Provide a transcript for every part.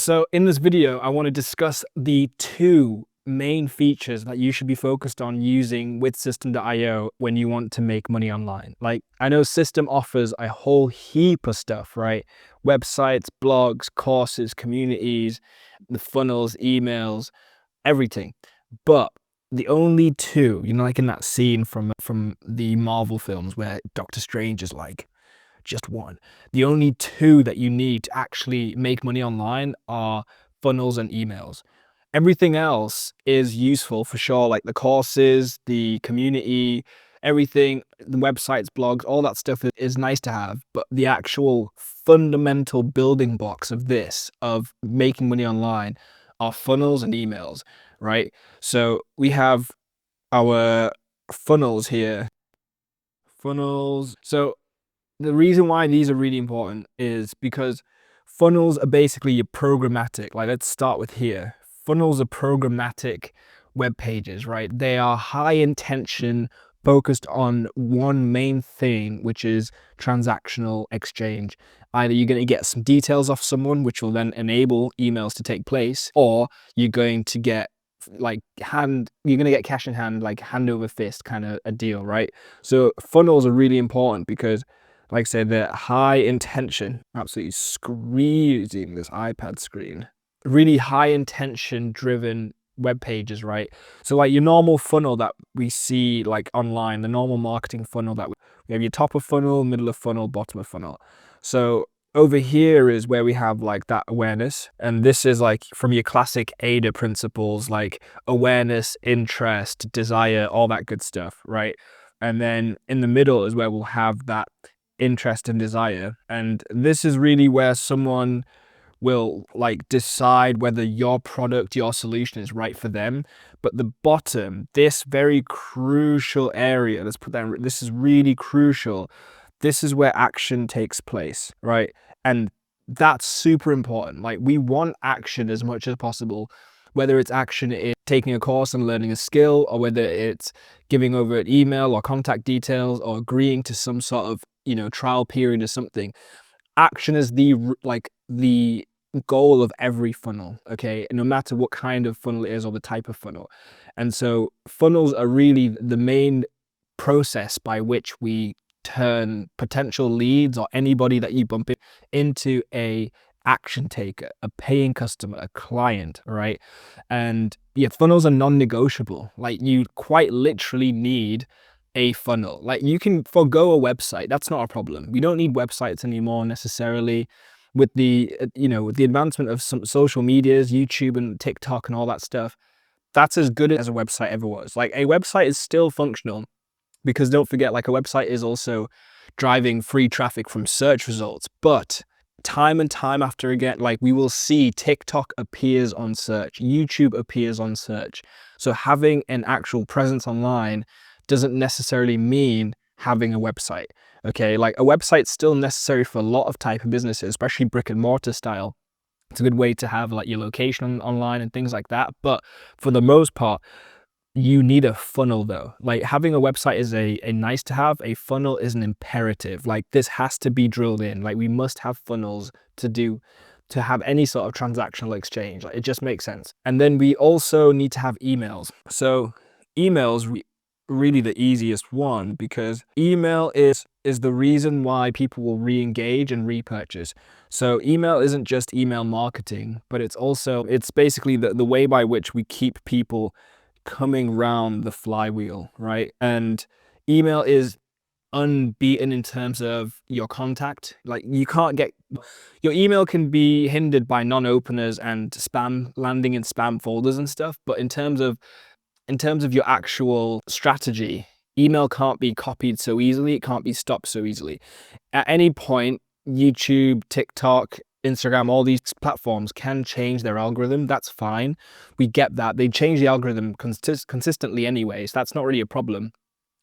So in this video, I want to discuss the two main features that you should be focused on using with System.io when you want to make money online. Like, I know System offers a whole heap of stuff, right? Websites, blogs, courses, communities, the funnels, emails, everything. But the only two, like in that scene from the Marvel films where Doctor Strange is like, just one. The only two that you need to actually make money online are funnels and emails. Everything else is useful for sure, like the courses, the community, everything, the websites, blogs, all that stuff is nice to have. But the actual fundamental building blocks of this, of making money online, are funnels and emails, right? So we have our funnels here. Funnels. So the reason why these are really important is because funnels are basically your programmatic. Like, let's start with here. Funnels are programmatic web pages, right? They are high intention, focused on one main thing, which is transactional exchange. Either you're going to get some details off someone, which will then enable emails to take place, or you're going to get cash in hand, like hand over fist kind of a deal, right? So funnels are really important because, like I said, they're high intention, absolutely squeezing this iPad screen, really high intention driven web pages, right? So like your normal funnel that we see like online, the normal marketing funnel that we have your top of funnel, middle of funnel, bottom of funnel. So over here is where we have like that awareness. And this is like from your classic AIDA principles, like awareness, interest, desire, all that good stuff, right? And then in the middle is where we'll have that interest and desire. And this is really where someone will like decide whether your product, your solution is right for them. But the bottom, this very crucial area, let's put that, this is really crucial. This is where action takes place, right? And that's super important. Like, we want action as much as possible, whether it's action in taking a course and learning a skill, or whether it's giving over an email or contact details, or agreeing to some sort of, trial period or something. Action is the goal of every funnel, okay? No matter what kind of funnel it is or the type of funnel. And so funnels are really the main process by which we turn potential leads or anybody that you bump into a action taker, a paying customer, a client, right? And yeah, funnels are non-negotiable. Like, you quite literally need a funnel. Like, you can forgo a website, that's not a problem. We don't need websites anymore necessarily. With the with the advancement of some social medias, YouTube and TikTok and all that stuff, that's as good as a website ever was. Like, a website is still functional, because don't forget, like, a website is also driving free traffic from search results. But time and time after again, like, we will see TikTok appears on search, YouTube appears on search. So having an actual presence online doesn't necessarily mean having a website, okay? Like, a website's still necessary for a lot of type of businesses, especially brick and mortar style. It's a good way to have like your location online and things like that. But for the most part, you need a funnel though. Like, having a website is a nice to have. A funnel is an imperative. Like, this has to be drilled in. Like, we must have funnels to have any sort of transactional exchange. Like, it just makes sense. And then we also need to have emails. So emails really the easiest one, because email is the reason why people will re-engage and repurchase. So email isn't just email marketing, but it's basically the way by which we keep people coming round the flywheel, right? And email is unbeaten in terms of your contact. Like, you can't get your email can be hindered by non-openers and spam landing in spam folders and stuff, but in terms of your actual strategy, email can't be copied so easily, it can't be stopped so easily. At any point, YouTube, TikTok, Instagram, all these platforms can change their algorithm. That's fine. We get that. They change the algorithm consistently anyways. That's not really a problem.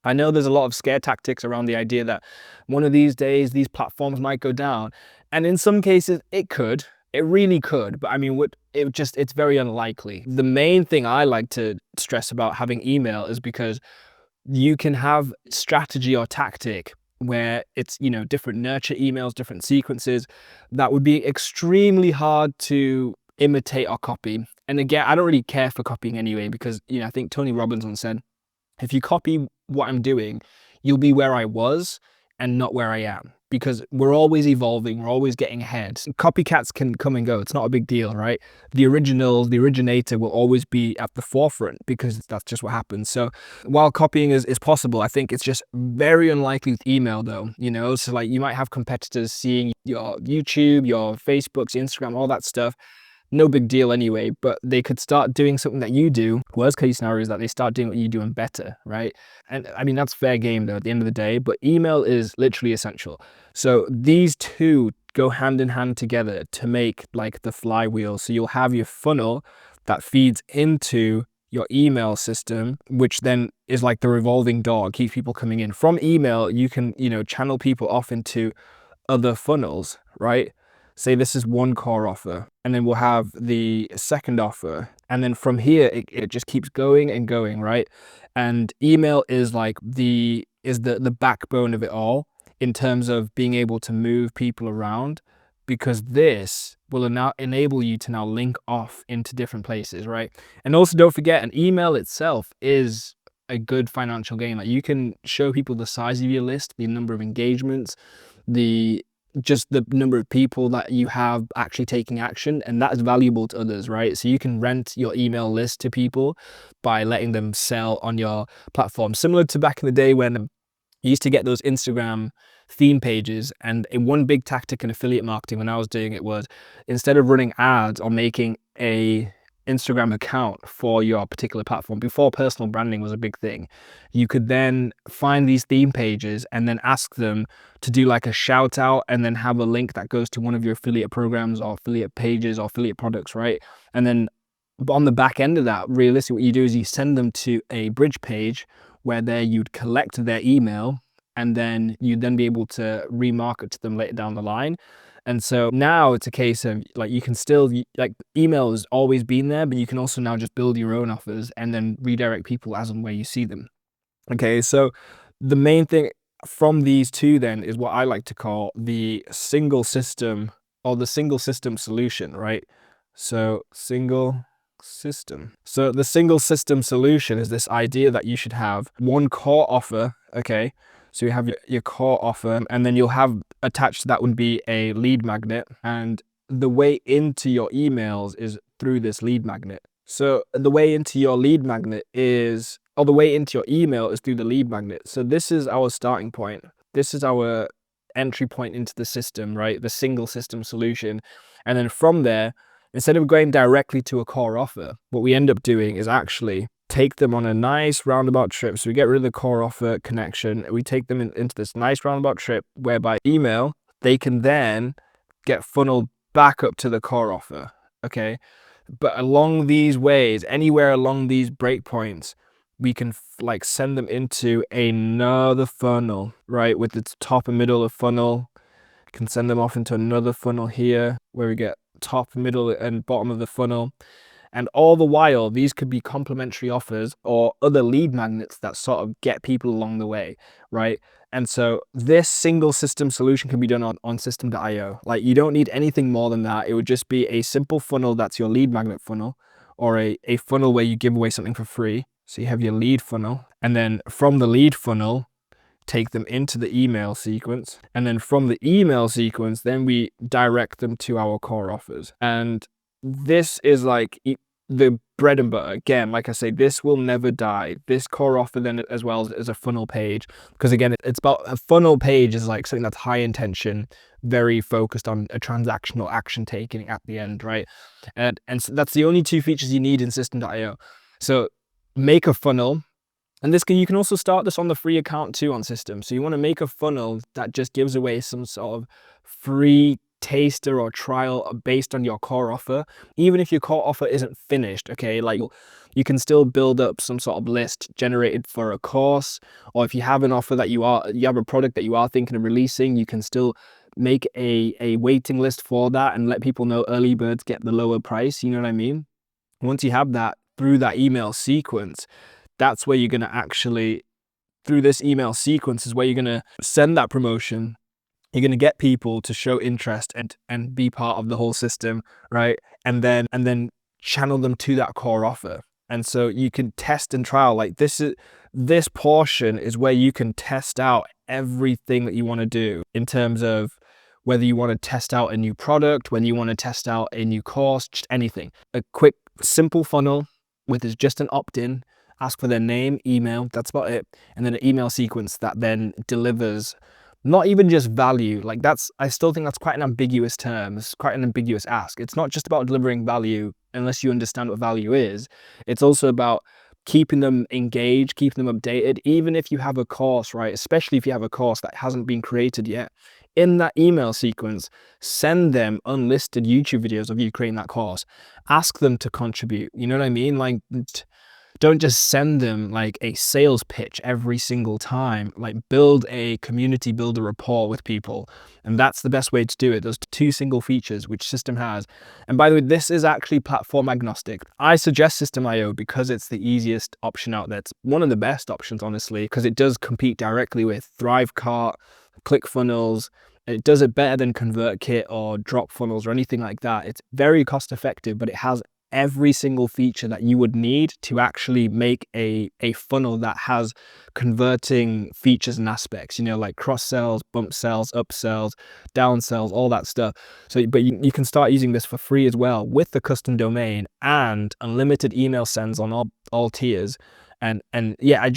I know there's a lot of scare tactics around the idea that one of these days these platforms might go down. And in some cases it could. It really could, but I mean, it's very unlikely. The main thing I like to stress about having email is because you can have strategy or tactic where it's, different nurture emails, different sequences that would be extremely hard to imitate or copy. And again, I don't really care for copying anyway, because, I think Tony Robbins once said, if you copy what I'm doing, you'll be where I was and not where I am, because we're always evolving. We're always getting ahead. Copycats can come and go. It's not a big deal, right? The originator will always be at the forefront, because that's just what happens. So while copying is possible, I think it's just very unlikely with email though, so like you might have competitors seeing your YouTube, your Facebooks, Instagram, all that stuff. No big deal anyway, but they could start doing something that you do. Worst case scenario is that they start doing what you do and better, right? And I mean, that's fair game though at the end of the day, but email is literally essential. So these two go hand in hand together to make like the flywheel. So you'll have your funnel that feeds into your email system, which then is like the revolving door, keeps people coming in. From email, you can, channel people off into other funnels, right? Say this is one core offer, and then we'll have the second offer. And then from here, it just keeps going and going, right? And email is like the backbone of it all in terms of being able to move people around, because this will now enable you to now link off into different places, right? And also don't forget, an email itself is a good financial gain. Like you can show people the size of your list, the number of engagements, just the number of people that you have actually taking action, and that is valuable to others, right? So you can rent your email list to people by letting them sell on your platform, similar to back in the day when you used to get those Instagram theme pages. And one big tactic in affiliate marketing when I was doing it was, instead of running ads or making a Instagram account for your particular platform, before personal branding was a big thing, you could then find these theme pages and then ask them to do like a shout out, and then have a link that goes to one of your affiliate programs or affiliate pages or affiliate products, right? And then on the back end of that, realistically what you do is you send them to a bridge page where there you'd collect their email, and then you'd then be able to remarket to them later down the line. And so now it's a case of like, you can still, like, email has always been there, but you can also now just build your own offers and then redirect people as and where you see them. Okay, so the main thing from these two then is what I like to call the single system, or the single system solution, right? So single system. So the single system solution is this idea that you should have one core offer, okay? So you have your core offer, and then you'll have attached to that would be a lead magnet, and the way into your emails is through this lead magnet. So the way into your lead magnet is, or the way into your email is through the lead magnet. So this is our starting point. This is our entry point into the system, right? The single system solution. And then from there, instead of going directly to a core offer, what we end up doing is actually take them on a nice roundabout trip. So we get rid of the core offer connection. We take them into this nice roundabout trip whereby email, they can then get funneled back up to the core offer, okay? But along these ways, anywhere along these breakpoints, we can like send them into another funnel, right? With its top and middle of funnel, can send them off into another funnel here where we get top, middle, and bottom of the funnel. And all the while, these could be complementary offers or other lead magnets that sort of get people along the way, right? And so this single system solution can be done on system.io. Like, you don't need anything more than that. It would just be a simple funnel that's your lead magnet funnel, or a funnel where you give away something for free. So you have your lead funnel, and then from the lead funnel, take them into the email sequence. And then from the email sequence, then we direct them to our core offers. And this is like the bread and butter. Again, like I say, this will never die. This core offer then, as well as a funnel page, because again, it's about, a funnel page is like something that's high intention, very focused on a transactional action taking at the end, right? And so that's the only two features you need in system.io. So make a funnel. And you can also start this on the free account too on System. So you want to make a funnel that just gives away some sort of free taster or trial based on your core offer. Even if your core offer isn't finished, okay, like you can still build up some sort of list generated for a course, or if you have an offer that you have a product that you are thinking of releasing, you can still make a waiting list for that and let people know early birds get the lower price. You know what I mean? Once you have that through that email sequence, that's where you're going to actually, through this email sequence is where you're going to send that promotion You're going to get people to show interest and be part of the whole system, right? And then channel them to that core offer. And so you can test and trial. Like this portion is where you can test out everything that you want to do in terms of whether you want to test out a new product, whether you want to test out a new course, just anything. A quick, simple funnel with is just an opt-in, ask for their name, email, that's about it. And then an email sequence that then delivers not even just value. Like I still think that's quite an ambiguous term. It's quite an ambiguous ask. It's not just about delivering value unless you understand what value is. It's also about keeping them engaged, keeping them updated, even if you have a course, right? Especially if you have a course that hasn't been created yet. In that email sequence, send them unlisted YouTube videos of you creating that course. Ask them to contribute. You know what I mean? Like, don't just send them like a sales pitch every single time. Like, build a community, build a rapport with people. And that's the best way to do it. Those two single features which System has. And by the way, this is actually platform agnostic. I suggest System.io because it's the easiest option out there. It's one of the best options, honestly, because it does compete directly with Thrivecart, ClickFunnels. It does it better than ConvertKit or DropFunnels or anything like that. It's very cost effective, but it has every single feature that you would need to actually make a funnel that has converting features and aspects, you know, like cross sells, bump sells, upsells, down sells, all that stuff. So, but you can start using this for free as well with the custom domain and unlimited email sends on all tiers. And yeah,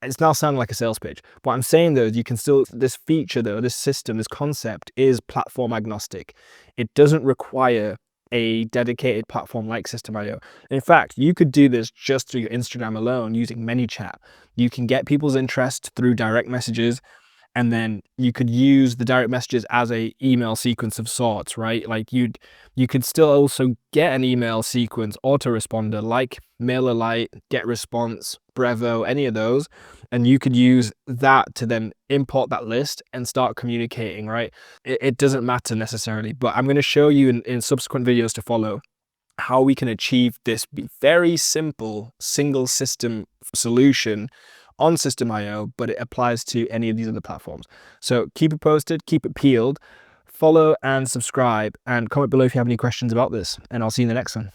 it's now sounding like a sales pitch. What I'm saying though is you can still, this feature though, this system, this concept is platform agnostic. It doesn't require a dedicated platform like System.io. In fact, you could do this just through your Instagram alone using ManyChat. You can get people's interest through direct messages, and then you could use the direct messages as a email sequence of sorts, right? Like you could still also get an email sequence autoresponder like MailerLite, GetResponse, Brevo, any of those, and you could use that to then import that list and start communicating, right? It doesn't matter necessarily, but I'm going to show you in subsequent videos to follow how we can achieve this very simple single system solution on System.io, but it applies to any of these other platforms. So keep it posted, keep it peeled, follow and subscribe, and comment below if you have any questions about this, and I'll see you in the next one.